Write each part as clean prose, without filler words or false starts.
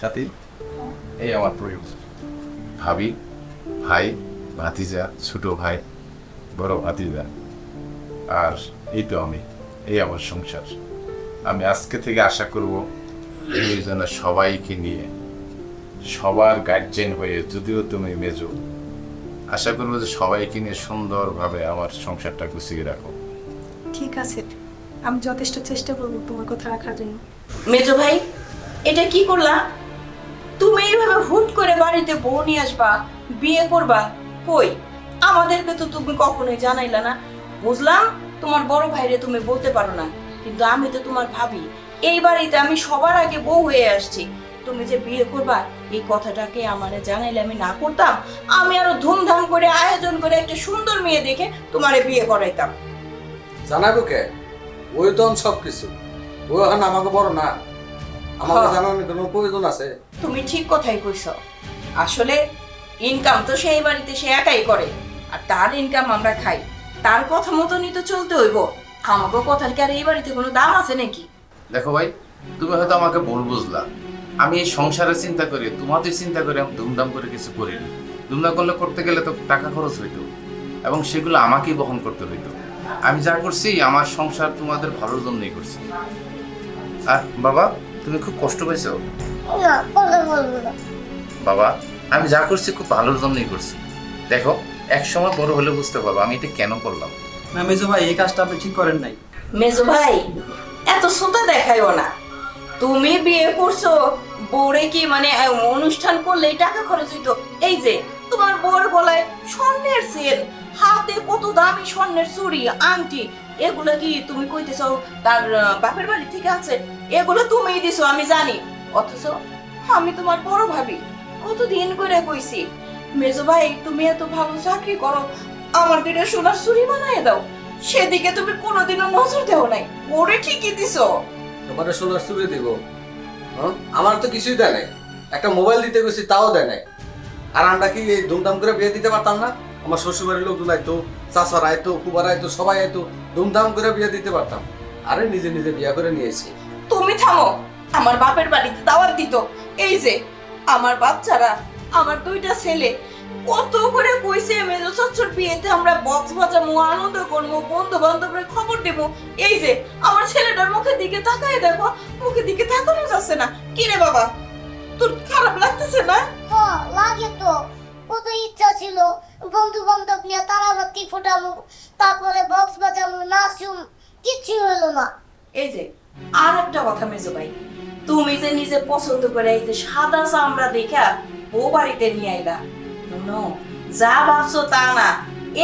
সাথী, এই আমার পরিবার, ভাবি, ভাই, ভাতিজা, ছোট ভাই, বড় ভাতিজা, আর এই তো আমি, এই আমার সংসার। আমি আজকে থেকে আশা করব এই যেন সবাইকে নিয়ে, সবার গার্জেন হয়ে, যদিও তুমি মেজো, আশা করবো যে সবাইকে নিয়ে সুন্দরভাবে আমার সংসারটা গুছিয়ে রাখো। ঠিক আছে, আমি যথেষ্ট চেষ্টা করবো তোমার কথা রাখার জন্য। মেজো ভাই, এটা কি করলা? তুমি এইভাবে হুট করে বাড়িতে বউ নিয়ে আসবা, বিয়ে করবা? কই, আমাদেরকে তো তুমি কখনোই জানাইলা না। বুঝলাম তোমার বড় ভাইরে তুমি বলতে পারো না, কিন্তু আমি তো তোমার ভাবি। এই বাড়িতে আমি সবার আগে বউ হয়ে আসছি। তুমি যে বিয়ে করবা এই কথাটাকে আমারে জানাইলে আমি না করতাম? আমি আরো ধুমধাম করে আয়োজন করে একটা সুন্দর মেয়ে দেখে তোমারে বিয়ে করাইতাম। জানাবো কে? ওই তো সবকিছু। ও এখন আমাকে বড় না, আমাকে জানানোর কোনো প্রয়োজন আছে? তুমি ঠিক কথাই কইছো। আসলে ইনকাম তো সেই বাড়িতে সে একাই করে, আর তার ইনকাম আমরা খাই। তার কথা মতনই তো চলতে হইব। আমাকে কথার কি আর এই বাড়িতে কোনো দাম আছে নাকি? দেখো ভাই, তুমি হয়তো আমাকে ভুল বুঝলা। আমি এই সংসারের চিন্তা করি, তোমাদের চিন্তা করে আমি ধুমধাম করে কিছু করিনি। ধুমধাম করতে গেলে তো টাকা খরচ হইতো, এবং সেগুলো আমাকেই বহন করতে হইতো। আমি যা করছি আমার সংসার তোমাদের ভালোর জন্যই করছি। আর বাবা, তুমি খুব কষ্ট পাইছো? না, কথা বলবো না। বাবা, আমি যা করছি খুব ভালোর জন্যই করছি। দেখো, এক সময় বড় হলে বুঝতে পারবো আমি এটা কেন করলাম। না মেজো ভাই, এই কাজটা আপনি ঠিক করেন নাই। মেজো ভাই, এত সোতা দেখাইও না। তুমি বিয়ে করছো, বউরে কি মানে অনুষ্ঠান করলে টাকা খরচ হইতো? এই যে তোমার বউর গলায় স্বর্ণের সেল, হাতে কত দামি স্বর্ণের চুড়ি, আংটি, এগুলো কি তুমি কইতেছো তার বাপের বাড়ি থেকে আছে? এগুলো তুমিই দিছো আমি জানি। অথচ আমি তোমার বড় ভাবি, কতদিন করে কইছি মেজো ভাই তুমি এত ভালো চাকরি করো, আমার দিকে সোনার চুড়ি বানায় দাও। সেদিকে তুমি কোনোদিনও নজর দেও নাই, ওরে ঠিকই দিছো। তোমার সোনার চুরি দিব? হ্যাঁ, আমার তো কিছুই দেয় নাই। একটা মোবাইল দিতে গেছি, তাও দেয় নাই। আর আমরা কি এই ধুমধাম করে বিয়ে দিতে পারতাম না? আমার শ্বশুরবাড়ির লোকজন আইতো, চাচার আইতো, ফুবার আইতো, সবাই আইতো, ধুমধাম করে বিয়ে দিতে পারতাম। আরে নিজে নিজে বিয়ে করে নিয়েছি। তুমি থামো। আমার বাপের বাড়িতে দাওয়াত দিত, এই যে আমার বাচ্চারা, আমার দুইটা ছেলে, কত করে কইছে মেজো চাচুর বিয়েতে আমরা বক্স বাজাবো, আনন্দ করবো, বন্ধু বান্ধবের খবর দেবো। এই যে আমার ছেলেটার মুখের দিকে তাকায় দেখো, মুখের দিকে তাকানো যাচ্ছে না। কি রে বাবা, তোর খারাপ লাগতেছে না? হ্যাঁ, লাগে তো। কত ইচ্ছা ছিল বন্ধু বান্ধব নিয়ে তারাবাতি ফোটাবো, তারপরে বক্স বাজাবো, নাচুম, কিচ্ছু হলো না। এই যে আর একটা কথা মেজো ভাই, তুমি যে নিজে পছন্দ করে এই যে সাদা চামড়া দেখা বউ বাড়িতে নিয়ে আইলা, নো, যা ভাবছো তা না।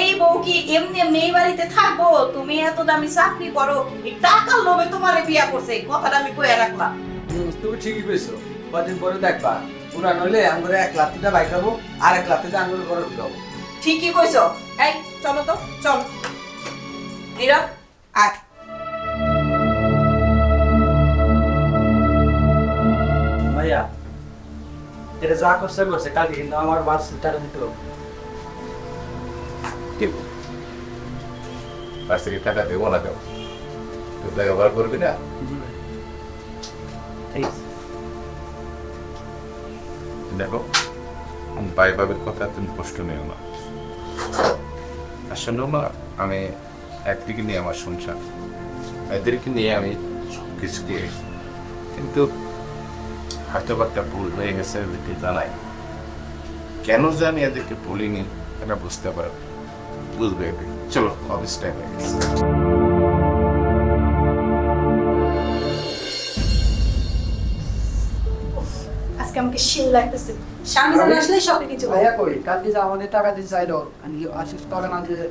এই বউ কি এমনি এমনি এই বাড়িতে থাকবো? তুমি এত দামি চাকরি করো, এই টাকার লোভে তোমারে বিয়া করছে, এই কথাটা আমি কয়ে রাখলাম। তুমি ঠিকই কইছো। কদিন পরে দেখবা পুরা নইলে আমরা এক লাঠিটা বাইকাবো, আর এক লাঠিটা আঙুল করে ঢুকাবো। ঠিকই কইছো। এই চলো তো, চল নীরব, আয়। ভাইয়া, এটা যা করছে করছে, কালকে কিন্তু আমার বার্ষিক টাকা দিতে হবে। আজ থেকে টাকা দেবো না কেউ, তুই ব্যবহার করবি না। জি ভাই। এই দেখো, ভাই বাবের কথা তুমি কষ্ট নিও না। আসলে না, আমি একদিকে নিয়ে আমার সংসার, এদেরকে নিয়ে আমি সবকিছু দিয়ে, কিন্তু হয়তো একটা ভুল হয়ে গেছে, এদেরকে জানাই। কেন জানি এদেরকে বলিনি, এটা বুঝতে পারো, বুঝবে এদের। চলো, অফিস টাইম হয়ে গেছে। আজকে আমাকে শিল লাগতেছে, স্বামী জানা আসলে সবই কিছু বলে। ভাইয়া কই, কালকে যে আমাদের টাকা দিতে চাইলো, আমি আশিস টাকা না দিয়ে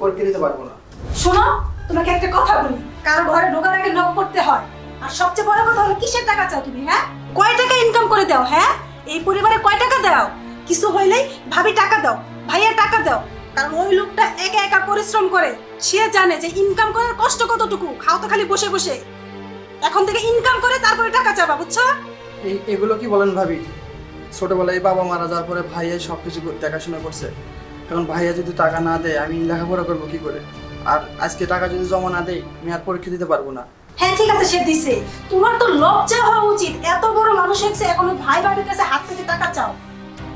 করতে দিতে পারবো না। শোনো, তোমাকে একটা কথা বলি, কারো ঘরে ঢোকার আগে নক করতে হয়। আর সবচেয়ে বড় কথা হলো, কিসের টাকা চাও তুমি? হ্যাঁ, কয় টাকা ইনকাম করে দাও? হ্যাঁ, এই পরিবারে কয় টাকা দাও? কিছু হইলেই ভাবি টাকা দাও, ভাইয়া টাকা দাও। কারণ ওই লোকটা একা একা পরিশ্রম করে, সে জানে যে ইনকাম করার কষ্ট কতটুকু। খাও তো খালি বসে বসে, এখন থেকে ইনকাম করে তারপরে টাকা চাবা, বুঝছো? এগুলো কি বলেন ভাবি? ছোটবেলায় বাবা মারা যাওয়ার পরে ভাইয়া সবকিছু দেখাশোনা করছে। এখন ভাইয়া যদি টাকা না দেয়, আমি লেখাপড়া করবো কি করে? আর আজকে টাকা যদি জমা না দেয়, আমি আর পরীক্ষা দিতে পারবো না। হ্যাঁ ঠিক আছে, সে দিছে। তোমার তো লজ্জা হওয়া উচিত, এত বড় মানুষ হয়েছে এখনো ভাই ভাবির কাছে হাত পেতে টাকা চাও।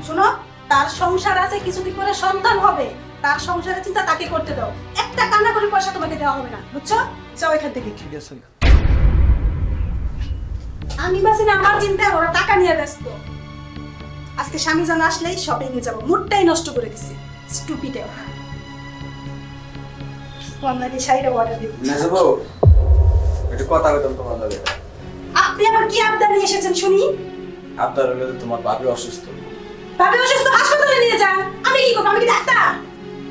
শোনো, তার সংসার আছে, কিছুদিন পরে সন্তান হবে, তার সংসারের চিন্তা তাকে করতে দাও। একটা কান্না করে পয়সা তোমাকে দেওয়া হবে না, বুঝছো? যাও এখান থেকে। ঠিক আছে। আমি বাসি না, আমার চিন্তায় ওরা টাকা নিয়ে ব্যস্ত। আজকে স্বামী জান আসলেই শপিং এ যাবো, মুডটাই নষ্ট করে দিছে। স্টুপিডে। আপনাকে শাড়িটা অর্ডার দিব। নেজবো একটু কথা কইতাম তোমার লগে। আপনি আবার কি আবদার নিয়ে এসেছেন শুনি? আপনার হলে তোমার ভাবি অসুস্থ, ভাবি অসুস্থ, হাসপাতালে নিয়ে যান। আমি কি করবো? আমি কি ডাক্তার?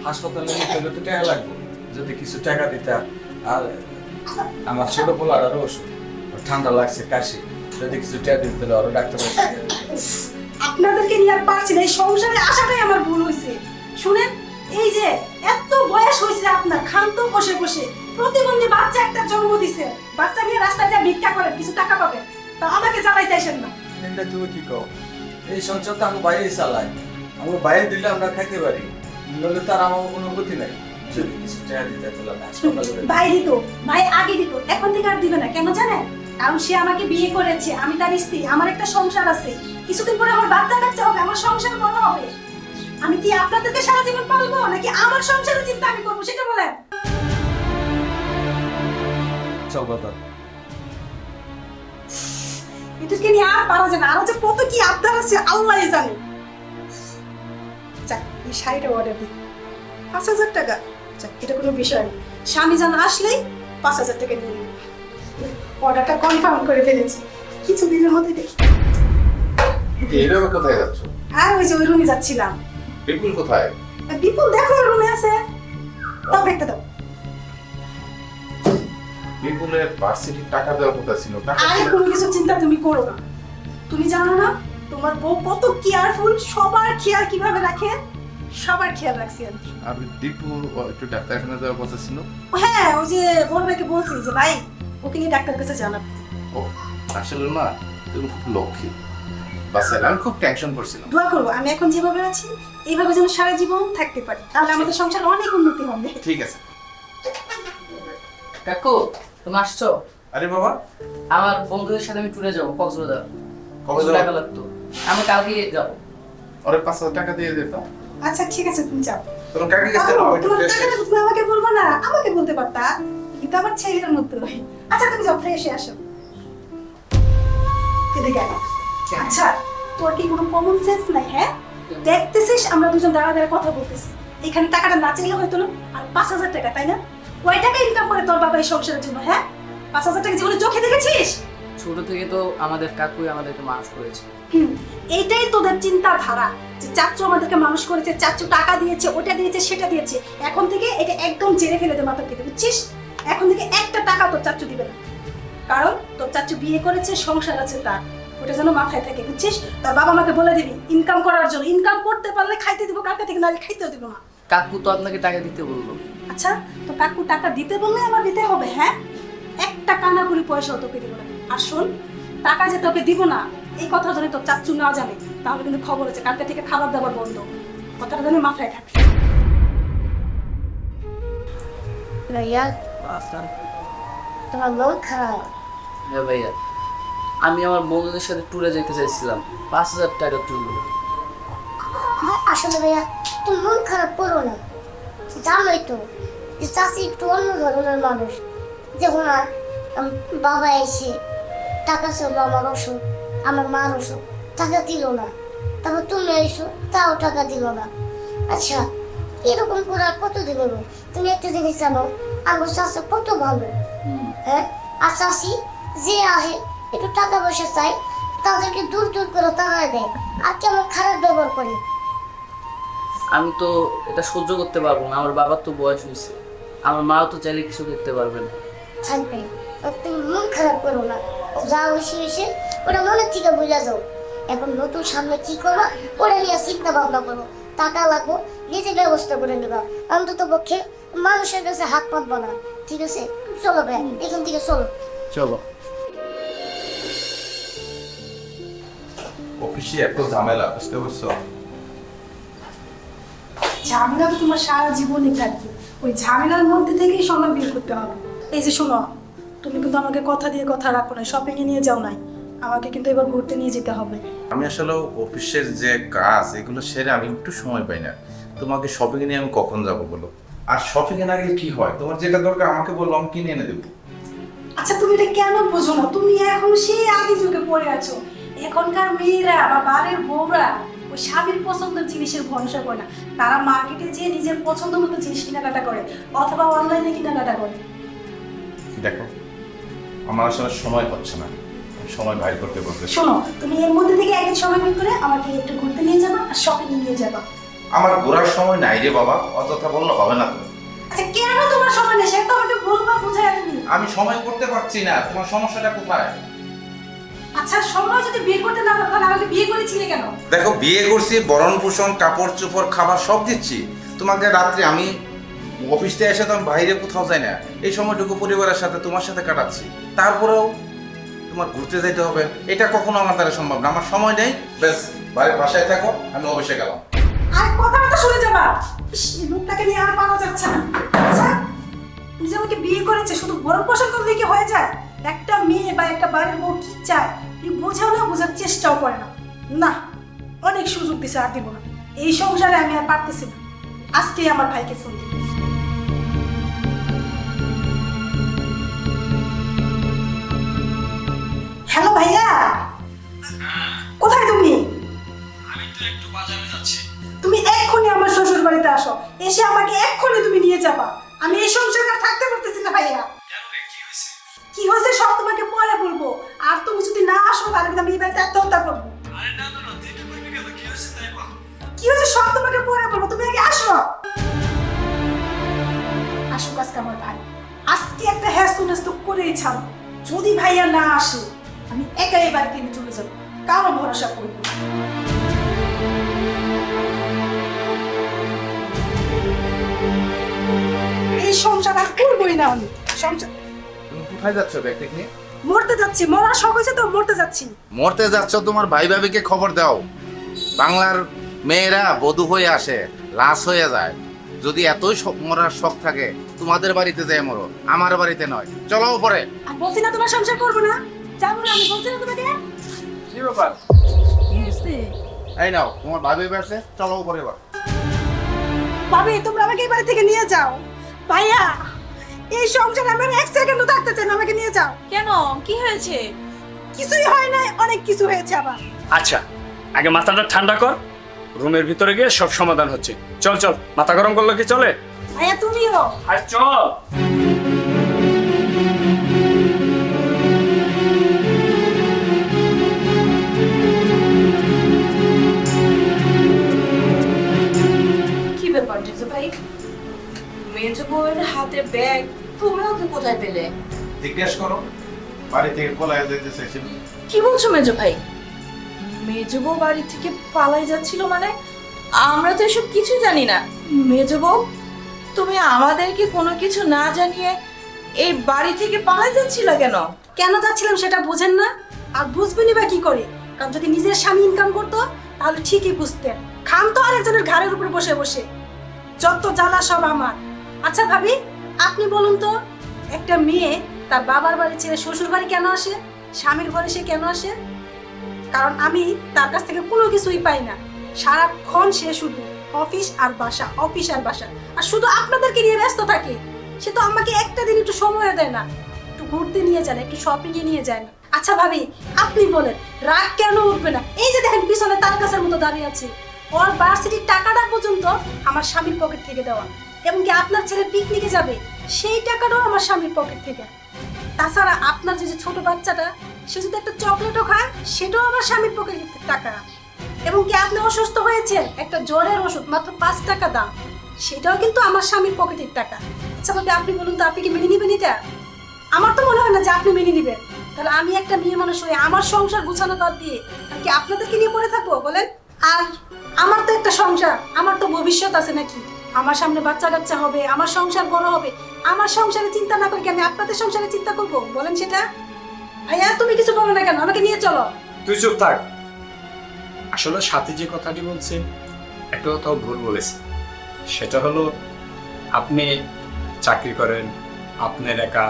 হাসপাতালে নিতে হলে তো টাকা লাগবে। যদি কিছু টাকা দিতা, আর আমার ছোট পোলারও ওষুধ, ওর ঠান্ডা লাগছে, কাশি, যদি কিছু টাকা দিতে হলে আরো ডাক্তার আপনাদেরকে নিয়ে আর পারছি না, এই সংসারে আসাটাই আমার ভুল হয়েছে। শুনেন, এই যে এত বয়স হয়েছে আপনার, খান্ত বসে বসে প্রতিবন্ধী বাচ্চা একটা জন্ম দিছে, বাচ্চা নিয়ে রাস্তায় যা ভিক্ষা করেন, কিছু টাকা পাবেন, তা আমাকে জ্বালাইতে আসেন না। এটা তুমি কি কও? এই সংসার তো আমি বাইরে চালাই, আমি বাইরে দিলে আমরা খাইতে পারি, নইলে তার আমার কোনো গতি নাই। যদি কিছু টাকা দিতে হলে হাসপাতালে ভাই দিত, ভাই আগে দিত, এখন থেকে আর দিবে না। কেন জানেন? কারণ সে আমাকে বিয়ে করেছে, আমি তার স্ত্রী, আমার একটা সংসার আছে, কিছুদিন পরে আমার বাচ্চা কাচ্চা হবে, আমার সংসার বড় হবে। আমি কি আপনাদেরকে সারা জীবন পালবো, নাকি আমার সংসারের চিন্তা আমি করবো, সেটা বলেন। চল কথা এদেরকে নিয়ে আর পারা যায় না, আরো যে কত কি আবদার আছে আল্লাহই জানে। যাক, এই শাড়িটা অর্ডার দিই, 5,000 টাকা। যাক, এটা কোনো বিষয় না, স্বামী জান আসলেই 5,000 টাকা নিয়ে নেব। অর্ডারটা কনফার্ম করে ফেলেছি, কিছু দিনের মধ্যে দেখি। এইভাবে কোথায় যাচ্ছ? আর ওই যে ওই রুমে যাচ্ছিলাম। বিপুল কোথায়? বিপুল দেখো রুমে আছে, দাও একটা দাও। বিপুলের ভার্সিটির টাকা দেওয়ার কথা ছিল, টাকা আরে কোনো কিছু চিন্তা তুমি করো না। তুমি জানো না তোমার বউ কত কেয়ারফুল, সবার খেয়াল কিভাবে রাখে, সবার খেয়াল রাখছি আর কি। আর দীপু একটু ডাক্তারখানা যাওয়ার কথা ছিল। হ্যাঁ, ওই যে বড় ভাইকে বলছি যে ভাই ওকে নিয়ে ডাক্তার কাছে জানাব। ও আসলে না, তুমি খুব লক্ষ্মী বাচ্চারা, আমি খুব টেনশন করছিলাম। দোয়া করবো আমি এখন যেভাবে আছি এইভাবে যেন সারা জীবন থাকতে পারি, তাহলে আমাদের সংসার অনেক উন্নতি হবে। ঠিক আছে। কাকু তুমি আসছো? আরে বাবা, আমার বন্ধুদের সাথে আমি ট্যুরে যাবো কক্সবাজার। কবে কত যাবো? টাকা লাগতো? আমি কালকে যাবো। ওরে 5,000 টাকা দিয়ে দিতাম। আচ্ছা ঠিক আছে, তুমি যাও। তোমার কাকে গেছে? তোমার টাকাটা তুমি আমাকে বলবা না, আমাকে বলতে পারতা, কিন্তু আমার ছেলের মতো নয়। আচ্ছা তুমি যাও, ফ্রেশে আসো। এদিকে আয়। আচ্ছা, তোর কি কোনো কমন সেন্স নাই? হ্যাঁ, দেখতেছিস আমরা দুজন দাঁড়া দাঁড়া কথা বলতেছি, এখানে টাকাটা না চাইলে হয়তো না। আর 5,000 টাকা, তাই না? কয় টাকা ইনকাম করে তোর বাবা এই সংসারের জন্য? হ্যাঁ, 5,000 টাকা জীবনে চোখে দেখেছিস? ছোট থেকে তো আমাদের কাকুই আমাদেরকে মানুষ করেছে। এইটাই তোদের চিন্তাধারা, যে চাচু আমাদেরকে মানুষ করেছে, চাচু টাকা দিয়েছে, ওটা দিয়েছে, সেটা দিয়েছে। এখন থেকে এটা একদম জেনে ফেলে দে মাথা থেকে, বুঝছিস? এখন থেকে একটা টাকা তোর চাচু দিবে না, কারণ তোর চাচু বিয়ে করেছে, সংসার আছে তার, ওটা যেন মাথায় থাকে, বুঝছিস? তোর বাবা মাকে বলে দিবি ইনকাম করার জন্য, ইনকাম করতে পারলে খাইতে দিব কালকে থেকে, নাহলে খাইতেও দিব না। কাকু তো আপনাকে টাকা দিতে বললো। আচ্ছা, তো কাকু টাকা দিতে বললে আমার দিতে হবে? হ্যাঁ, একটা কানা করে পয়সাও তোকে দিব না। আর শোন, টাকা যে তোকে দিব না এই কথা যদি তোর চাচু না জানে, তাহলে কিন্তু খবর আছে কালকে থেকে খাবার দাবার বন্ধ। কথাটা যেন মাথায় থাকে। ভাইয়া তোমার মন খারাপ? হ্যাঁ ভাইয়া, আমি আমার বন্ধুদের সাথে ট্যুরে যেতে চাইছিলাম, 5,000 টাকা ট্যুর। আসলে ভাইয়া তুমি মন খারাপ করো না, জানোই তো যে চাষি একটু অন্য ধরনের মানুষ। যেমন আর বাবা এসে টাকা ছিল আমার ওষুধ, আমার মার ওষুধ, টাকা দিল না। তারপর তুমি এসো, তাও টাকা দিল না। আচ্ছা, এরকম করে আর কত দিল? তুমি একটা জিনিস জানো, আমার চাষা কত ভালো। হ্যাঁ, আর চাষি যে আহে একটু টাকা পয়সা চাই, তাদেরকে দূর দূর করে তাড়ায় দেয়, আর কেমন খারাপ ব্যবহার করে। আমি তো এটা সহ্য করতে পারবো না, আমার বাবার তো বয়স হয়েছে, আমার মাও তো চাইলে কিছু করতে পারবে না। থাকবে, তুমি মন খারাপ করো না, যা হয়েছে হয়েছে, ওটা মনের থেকে বুঝা যাও। এখন নতুন সামনে কি করবো ওটা নিয়ে চিন্তা ভাবনা করবো, টাকা লাগবো নিজে ব্যবস্থা করে নেবা, অন্তত পক্ষে মানুষের কাছে হাত পাতবো না। ঠিক আছে, চলো ভাই, এখান থেকে চলো। চলো। অফিসে এত ঝামেলা, বুঝতে পারছো? ঝামেলা তো তোমার সারা জীবনই থাকবে, ওই ঝামেলার মধ্যে থেকেই সময় বের করতে হবে। এই যে শোনো, তুমি কিন্তু আমাকে কথা দিয়ে কথা রাখো না, শপিংয়ে নিয়ে যাও নাই, আমাকে কিন্তু এবার ঘুরতে নিয়ে যেতে হবে। আমি আসলে অফিসের যে কাজ এগুলো সেরে আমি একটু সময় পাই না। তোমাকে শপিং নিয়ে আমি কখন যাবো বলো? আর শপিং এ না গেলে কি হয়? তোমার যেটা দরকার আমাকে বললো, আমি কিনে এনে দেবো। আচ্ছা তুমি এটা কেন বোঝো না? তুমি এখন সেই আদি যুগে পড়ে আছো। এখনকার মেয়েরা বা বাড়ির বউরা ওই স্বামীর পছন্দের জিনিসের ভরসা করে না, তারা মার্কেটে যেয়ে নিজের পছন্দ মতো জিনিস কেনাকাটা করে অথবা অনলাইনে কেনাকাটা করে। দেখো, আমার আসলে সময় হচ্ছে না, সময় বাইর করতে বলতে। শোনো, তুমি এর মধ্যে থেকে একদিন সময় বের করে আমাকে একটু ঘুরতে নিয়ে যাবা আর শপিং নিয়ে যাবা। আমার ঘোরার সময় নাই রে বাবা, অযথা বললে হবে না তো। আচ্ছা কেন তোমার সময় নেই সেটা তো আমাকে বলবা, বুঝাই তুমি। আমি সময় করতে পারছি না, তোমার সমস্যাটা কোথায়? আচ্ছা সময় যদি বিয়ে করতে না পারো তাহলে আমাকে বিয়ে করেছিলে কেন? দেখো, বিয়ে করছি, বরণ পোষণ, কাপড় চোপড়, খাবার সব দিচ্ছি তোমাকে। রাত্রে আমি অফিস থেকে এসে তো আমি বাইরে কোথাও যাই না, এই সময়টুকু পরিবারের সাথে তোমার সাথে কাটাচ্ছি। তারপরেও তোমার ঘুরতে যেতে হবে, এটা কখনো আমার দ্বারা সম্ভব না। আমার সময় নেই, বেশ বাড়ির বাসায় থাকো, আমি অফিসে গেলাম। আর কথাটা তো শুনে যাবা। ইস, এই লোকটাকে নিয়ে আর পাওয়া যাচ্ছে না। আচ্ছা তুমি যে আমাকে বিয়ে করেছে শুধু বরণ পোষণ করলে কি হয়ে যায়? একটা মেয়ে বা একটা বাড়ির বউ কি চায় এই বোঝাও না, বোঝার চেষ্টাও করে না। না, অনেক সুযোগ দিছে, আর দিব না। এই সংসারে আমি আর পারতেছি না। আজকেই আমার ভাইকে ফোন দিই। হ্যালো ভাইয়া, কোথায় তুমি? আমি তো একটু বাজারে যাচ্ছি। তুমি এক্ষুনি আমার শ্বশুর বাড়িতে আসো, এসে আমাকে এক্ষুনি তুমি নিয়ে যাবা। আমি এই সংসারে আর থাকতে পারতেছি না ভাইয়া। কেন রে, কি হয়েছে? কি হয়েছে সব তোমাকে পরে বলবো, আর তুমি যদি না আসো তাহলে কিন্তু আমি এই বাড়িতে আত্মহত্যা করবো। আরে না না না, তুই তো করবি কেন? কি হয়েছে তাই বল। কি হয়েছে সব তোমাকে পরে বলবো, তুমি আগে আসো। আসুক আজকে আমার ভাই, আজকে একটা হ্যাস্ত ন্যাস্ত করেই ছাড়ো। যদি ভাইয়া না আসে আমি একাই এই বাড়ি থেকে চলে যাবো, কারো ভরসা করবো না। এই সংসার আর করবোই না আমি। সংসার তুমি কোথায় যাচ্ছ ব্যাগটা নিয়ে? মরতে যাচ্ছি, মরার শখ হয়েছে তো মরতে যাচ্ছি। মরতে যাচ্ছ? তোমার ভাই ভাবিকে খবর দাও। বাংলার মেয়েরা বধূ হয়ে আসে, লাশ হয়ে যায়। যদি এতই মরার শখ থাকে তোমাদের বাড়িতে যায় মরো, আমার বাড়িতে নয়। চলো উপরে। আর বলছি না তোমার সংসার করবো না, যাবো না, আমি বলছি না তোমাকে। কি ব্যাপার? কি হয়েছে? এই নাও তোমার ভাই ভাবি আসছে, চলো উপরে এবার। ভাবি তোমরা আমাকে এই বাড়ি থেকে নিয়ে যাও। ভাইয়া এই সংসারে আমি আর এক সেকেন্ডও থাকতে চাই না, আমাকে নিয়ে যাও। কেন, কি হয়েছে? কিছুই হয় নাই, অনেক কিছু হয়েছে আবার। আচ্ছা, আগে মাথাটা ঠান্ডা কর, রুমের ভিতরে গিয়ে সব সমাধান হচ্ছে। চল চল, মাথা গরম করলে কি চলে? ভাইয়া তুমিও। আর চল। কি ব্যাপার জিজু ভাই, মেজো বউয়ের হাতে ব্যাগ তুমি ওকে কোথায় পেলে? জিজ্ঞেস করো, বাড়ি থেকে পলায় যেতে চাইছিল। কি বলছো মেজো ভাই? মেজো বউ বাড়ি থেকে পালাই যাচ্ছিল মানে? আমরা তো এসব কিছু জানি না। মেজো বউ, তুমি আমাদেরকে কোনো কিছু না জানিয়ে এই বাড়ি থেকে পালাই যাচ্ছিল কেন? কেন যাচ্ছিলাম সেটা বুঝেন না? আর বুঝবেনই বা কি করে? কারণ যদি নিজের স্বামী ইনকাম করতো তাহলে ঠিকই বুঝতেন। খান তো আরেকজনের ঘাড়ের উপরে বসে বসে, যত জ্বালা সব আমার। আচ্ছা ভাবি আপনি বলুন তো, একটা মেয়ে তার বাবার বাড়ি ছেড়ে শ্বশুর বাড়ি কেন আসে? স্বামীর ঘরে সে কেন আসে? কারণ আমি তার কাছ থেকে কোনো কিছুই পাই না। সারাক্ষণ সে শুধু অফিস আর বাসা, অফিস আর বাসা, আর শুধু আপনাদেরকে নিয়ে ব্যস্ত থাকে। সে তো আমাকে একটা দিন একটু সময় দেয় না, একটু ঘুরতে নিয়ে যায় না, একটু শপিং এ নিয়ে যায় না। আচ্ছা ভাবি আপনি বলেন রাগ কেন উঠবে না? এই যে দেখেন পিছনে তার কাছের মতো দাঁড়িয়ে আছে, ওর ভার্সিটির টাকাটা পর্যন্ত আমার স্বামীর পকেট থেকে দেওয়া। এমনকি আপনার ছেলে পিকনিকে যাবে সেই টাকাটাও আমার স্বামীর পকেট থেকে। তাছাড়া আপনার যে ছোট বাচ্চাটা সে যদি একটা চকলেটও খায় সেটাও আমার স্বামীর পকেটের টাকা। এবং কি আপনি অসুস্থ হয়েছেন, একটা জ্বরের ওষুধ মাত্র 5 টাকা দাম, সেটাও কিন্তু আমার স্বামীর পকেটের টাকা। আচ্ছা ভাবি আপনি বলুন তো, আপনি কি মেনে নিবেন এটা? আমার তো মনে হয় না যে আপনি মেনে নিবেন। তাহলে আমি একটা মেয়ে মানুষ হয়ে আমার সংসার গুছানো বাদ দিয়ে কি আপনাদেরকে নিয়ে পড়ে থাকবো বলেন? আর আমার তো একটা সংসার, আমার তো ভবিষ্যৎ আছে নাকি? আমার সামনে বাচ্চা কাচ্চা হবে, আমার সংসার বড় হবে। আমার সংসারে চিন্তা না করে কি আমি আপনাদের সংসারে চিন্তা করবো বলেন সেটা? ভাইয়া তুমি কিছু বলো না কেন? আমাকে নিয়ে চলো। তুই চুপ থাক। আসলে সাথী যে কথাটি বলছে একটা কথাও ভুল বলেছে। সেটা হলো আপনি চাকরি করেন, আপনার একা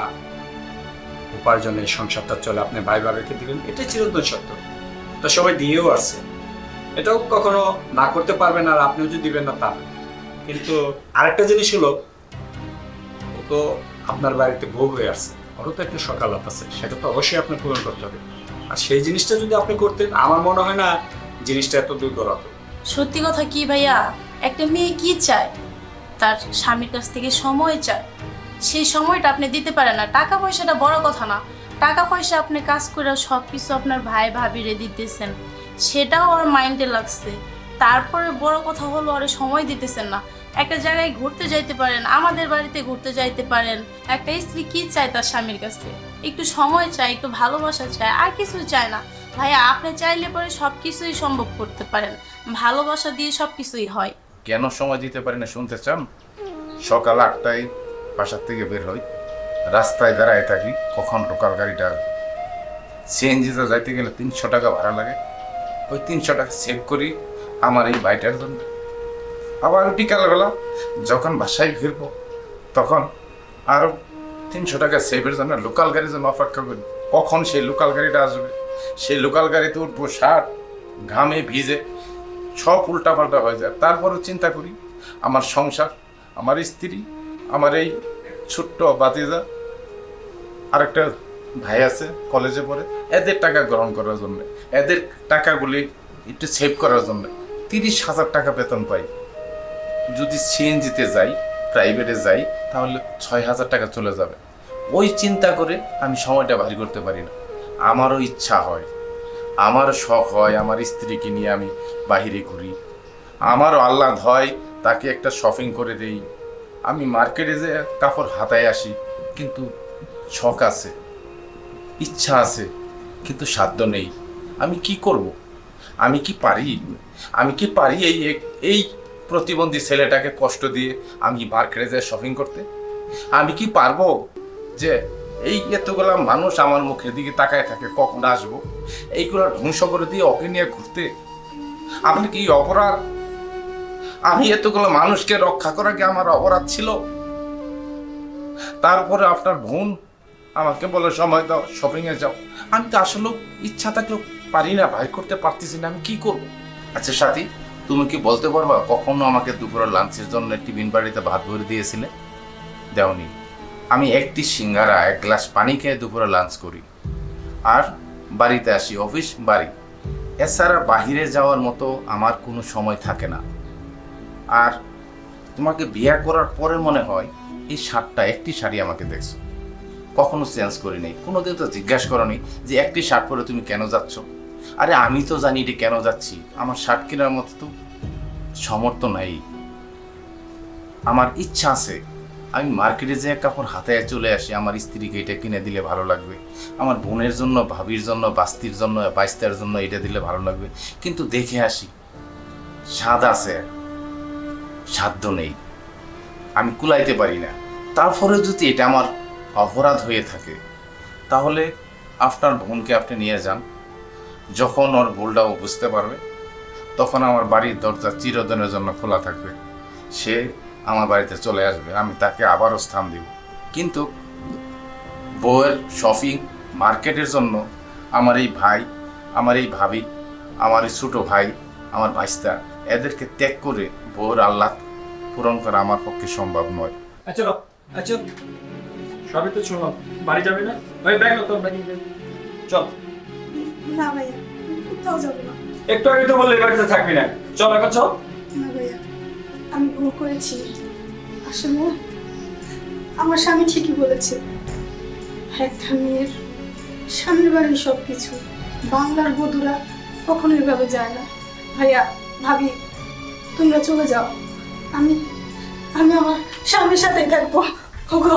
উপার্জনের সংসারটা চলে আপনি ভাই ভাবিকে দিবেন, এটাই চিরন্তন সত্য। তো সবাই দিয়েও আছে, এটাও কখনো না করতে পারবেন আর আপনিও যদি দিবেন না তা না। কিন্তু আরেকটা জিনিস হলো, ও তো আপনার বাড়িতে বউ হয়ে আসছে, ওরও তো একটা সকালাত আছে, সেটা তো অবশ্যই আপনার পূরণ করতে হবে। আর সেই জিনিসটা যদি আপনি করতেন, আমার মনে হয় না জিনিসটা এত দূর করাতো। সত্যি কথা কি ভাইয়া, একটা মেয়ে কি চায়? তার স্বামীর কাছ থেকে সময় চায়, সেই সময়টা আপনি দিতে পারেন না। টাকা পয়সাটা বড় কথা না, টাকা পয়সা আপনি কাজ করে সব কিছু আপনার ভাই ভাবিরে দিতেছেন, সেটাও ওর মাইন্ডে লাগছে। তারপরে বড় কথা হলো ওরে সময় দিতেছেন না। একটা জায়গায় ঘুরতে যাইতে পারেন, আমাদের বাড়িতে ঘুরতে যাইতে পারেন। একটা স্ত্রী কি চায় তার স্বামীর কাছে? একটু সময় চায়, একটু ভালোবাসা চায়, আর কিছু চায় না। ভাইয়া আপনি চাইলে পরে সব কিছুই সম্ভব করতে পারেন, ভালোবাসা দিয়ে সব কিছুই হয়। কেন সময় দিতে পারি না শুনতে চান? সকাল 8টায় বাসার থেকে বের হই, রাস্তায় দাঁড়ায় থাকি কখন লোকাল গাড়িটা আসবে। সিএনজিতে যাইতে গেলে 300 টাকা ভাড়া লাগে, ওই 300 টাকা সেভ করি আমার এই বাইটার জন্য। আবার বিকালবেলা যখন বাসায় ফিরবো তখন আরও 300 টাকা সেভের জন্য লোকাল গাড়ির জন্য অপেক্ষা করি, কখন সেই লোকাল গাড়িটা আসবে। সেই লোকাল গাড়িতে উঠবো, শার্ট ঘামে ভিজে সব উল্টাপাল্টা হয়ে যায়। তারপরও চিন্তা করি আমার সংসার, আমার স্ত্রী, আমার এই ছোট্ট ভাতিজা, আরেকটা ভাই আছে কলেজে পড়ে, এদের টাকা গ্রহণ করার জন্য, এদের টাকাগুলি একটু সেভ করার জন্য 30,000 টাকা বেতন পাই। যদি সিএনজিতে যাই, প্রাইভেটে যাই, তাহলে 6,000 টাকা চলে যাবে। ওই চিন্তা করে আমি সময়টা বাড়ি করতে পারি না। আমারও ইচ্ছা হয়, আমারও শখ হয় আমার স্ত্রীকে নিয়ে আমি বাহিরে ঘুরি, আমারও আহ্লাদ হয় তাকে একটা শপিং করে দেই, আমি মার্কেটে যে কাপড় হাতায় আসি। কিন্তু শখ আছে, ইচ্ছা আছে, কিন্তু সাধ্য নেই। আমি কি করব? আমি কি পারি? আমি কি পারি এই প্রতিবন্ধী ছেলেটাকে কষ্ট দিয়ে আমি মার্কেটে যেয়ে শপিং করতে? আমি কি পারবো যে এই এতগুলা মানুষ আমার মুখের দিকে তাকায় থাকে কখন আসবো, এইগুলো ধ্বংস করে দিয়ে ওকে নিয়ে ঘুরতে? আমার কি অপরাধ? আমি এতগুলো মানুষকে রক্ষা করা কি আমার অপরাধ ছিল? তারপরে আপনার বোন আমাকে বলে সময় দাও, শপিং এ যাও। আমি তো আসলে ইচ্ছা থাকলেও পারি না, বাইর করতে পারতেছি না, আমি কি করব? আচ্ছা সাথী, তুমি কি বলতে পারবা কখনো আমাকে দুপুরে লাঞ্চের জন্য টিফিন বাড়িতে ভাত ভরে দিয়েছিলে? দেওনি। আমি একটি সিঙ্গারা, 1 গ্লাস পানি খেয়ে দুপুরে লাঞ্চ করি, আর বাড়িতে আসি, অফিস বাড়ি। এছাড়া বাহিরে যাওয়ার মতো আমার কোনো সময় থাকে না। আর তোমাকে বিয়ে করার পরে মনে হয় এই শার্টটা, একটি শাড়ি আমাকে দেখছো, কখনো চেঞ্জ করিনি। কোনোদিন তো জিজ্ঞাসা করনি যে একটি শার্ট পরে তুমি কেন যাচ্ছ? আরে আমি তো জানি এটা কেন যাচ্ছি, আমার শার্ট কেনার মতো তো সামর্থ্য নাই। আমার ইচ্ছা আছে আমি মার্কেটে যে কাপড় হাতায় চলে আসি, আমার স্ত্রীকে এটা কিনে দিলে ভালো লাগবে, আমার বোনের জন্য, ভাবির জন্য, বাস্তির জন্য, বাইস্তার জন্য এটা দিলে ভালো লাগবে। কিন্তু দেখে আসি স্বাদ আছে, সাধ্য নেই, আমি কুলাইতে পারি না। তারপরে যদি এটা আমার অপরাধ হয়ে থাকে, তাহলে আপনার বোনকে আপনি নিয়ে যান। যখন ওর ভুলটাও বুঝতে পারবে, তখন আমার বাড়ির দরজা চিরদিনের জন্য খোলা থাকবে। সে আমার বাড়িতে চলে আসবে, আমি তাকে আবারও স্থান দিব। কিন্তু বউয়ের শপিং, মার্কেটের জন্য আমার এই ভাই, আমার এই ভাবি, আমার এই ছোটো ভাই, আমার ভাইস্তা, এদেরকে ত্যাগ করে বউয়ের আহ্লাদ পূরণ করা আমার পক্ষে সম্ভব নয়। আচ্ছা আচ্ছা, সবই তো শুনলাম, বাড়ি যাবে না? ভাই ব্যাগ তো চল। না ভাইয়া, কোথাও যাবো না। একটু আগে তো বললে বাড়িতে থাকবি না, চল এখন চল। না ভাইয়া, আমি ভুল করেছি। আসলে আমার স্বামী ঠিকই বলেছে, একটা মেয়ের স্বামীর বাড়ির সব কিছু। বাংলার বধূরা কখনো এভাবে যায় না। ভাইয়া, ভাবি, তোমরা চলে যাও, আমি আমি আমার স্বামীর সাথেই থাকবো। ওগো,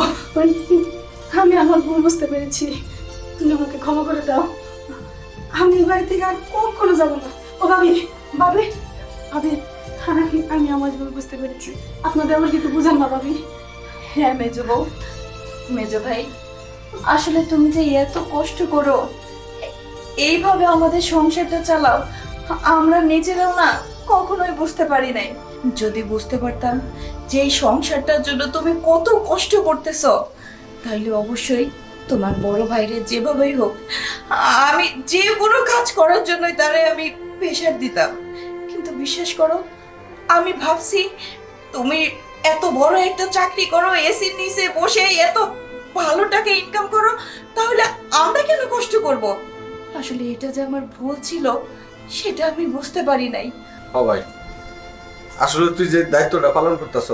আমি আমার ভুল বুঝতে পেরেছি, তুমি আমাকে ক্ষমা করে দাও। আমি এই বাড়ি থেকে আর কখনো যাবো না। ও ভাবি, ভাবি, ভাবি, আমি আমার ভুল বুঝতে পেরেছি, আপনাদের আমার কিন্তু বুঝান না ভাবি। হ্যাঁ মেজো বউ, মেজো ভাই, আসলে তুমি যে এত কষ্ট করো, এইভাবে আমাদের সংসারটা চালাও, আমরা নিজেরাও না কখনোই বুঝতে পারি নাই। যদি বুঝতে পারতাম যে এই সংসারটার জন্য তুমি কত কষ্ট করতেছো, তাহলে অবশ্যই তোমার বড় ভাইরে যেভাবেই হোক আমি যে কোনো কাজ করার জন্যই তারে আমি প্রেশার দিতাম, কিন্তু বিশ্বাস করো আমি ভাবছি তুমি এত বড় একটা চাকরি করো, এসির নিচে বসে এত ভালো টাকা ইনকাম করো, তাহলে আমরা কেন কষ্ট করব? আসলে এটা যে আমার ভুল ছিল সেটা আমি বুঝতে পারি নাই। ও ভাই, আসলে তুই যে দায়িত্বটা পালন করতেছ,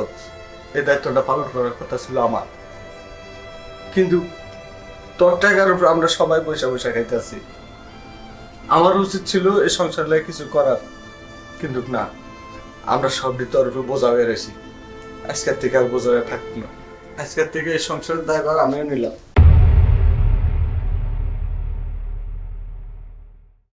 এই দায়িত্বটা পালন করার কথা ছিল আমার, কিন্তু তোর টাকার উপর আমরা সবাই পয়সা পয়সা খাইতেছি। আমার উচিত ছিল এই সংসারে কিছু করার, কিন্তু না, আমরা সবই তোর উপর বোঝা হয়ে রয়েছি। আজকের থেকে আর বোঝা হয়ে থাকবো না, আজকের থেকে এই সংসারের দায়ভার আমিও নিলাম।